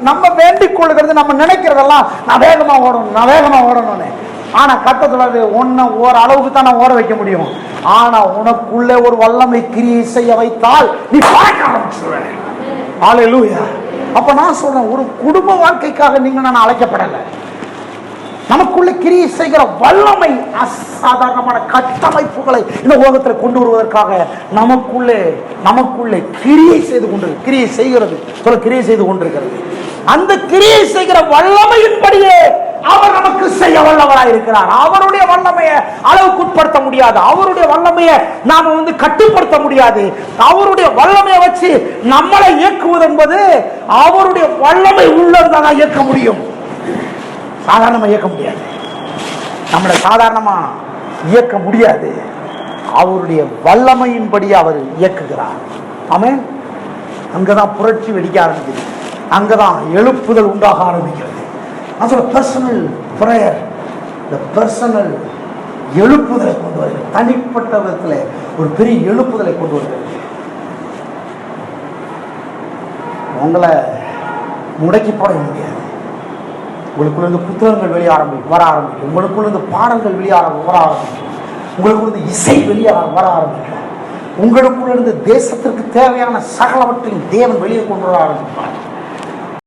நம்ம வேண்டிக் கொள்ளுகிறது, நம்ம நினைக்கிறதெல்லாம் நான் வேகமா ஓடணும்னு. ஆனா கர்த்தர் சொல்றாரு, உன்னை ஒரு அளவுக்கு தான் நான் ஓட வைக்க முடியும். ஆனா உனக்குள்ளே ஒரு வல்லமை கிரியை செய்ய வைத்தால் நீ பறக்க ஆரம்பிச்சுடுவேன். ஹல்லேலூயா. அப்ப நான் சொல்றேன், ஒரு குடும்ப வாழ்க்கைக்காக நான் அழைக்கப்படலை. நமக்குள்ள கிரியை செய்கிற வல்லமை, அசாதாரணமான கட்டமைப்புகளை இந்த உலகத்தில் கொண்டு வருவதற்காக நமக்குள்ளே கிரியை செய்து கொண்டிருக்கிறது. அந்த கிரியை செய்கிற வல்லமையின்படியே அவர் நமக்கு செய்ய வல்லவராய் இருக்கிறார். அவருடைய வல்லமையை அளவுக்குட்படுத்த முடியாது. அவருடைய வல்லமையை நாம கட்டுப்படுத்த முடியாது. அவருடைய வல்லமையை வச்சு நம்மளை இயக்குவது என்பது அவருடைய வல்லமை உள்ளதான் இயக்க முடியும். சாதாரணமா இயக்க முடியாது. நம்மளை சாதாரணமா இயக்க முடியாது. அவருடைய வல்லமையின்படி அவர் இயக்குகிறார். ஆமென். அங்கதான் புரட்சி வெடிக்க ஆரம்பிக்குது. அங்கதான் எழுப்புதல் உண்டாக ஆரம்பிக்கிறது. பர்சனல் பிரேயர், பர்சனல் எழுப்புதலை கொண்டு வருகிறது. தனிப்பட்ட விதத்தில் ஒரு பெரிய எழுப்புதலை கொண்டு வருகிறது. உங்களை முடக்கி போட முடியாது. உங்களுக்குள்ள இருந்து புத்தகங்கள் வர ஆரம்பிக்கும். உங்களுக்குள்ள இருந்து பாடல்கள் வர ஆரம்பிக்கும். உங்களுக்குள்ள இருந்து இசை வர ஆரம்பிக்கும். உங்களுக்குள்ள இருந்து தேசத்திற்கு தேவையான சகலவற்றையும் தேவன் வெளியே கொண்டு வர ஆரம்பிப்பார்.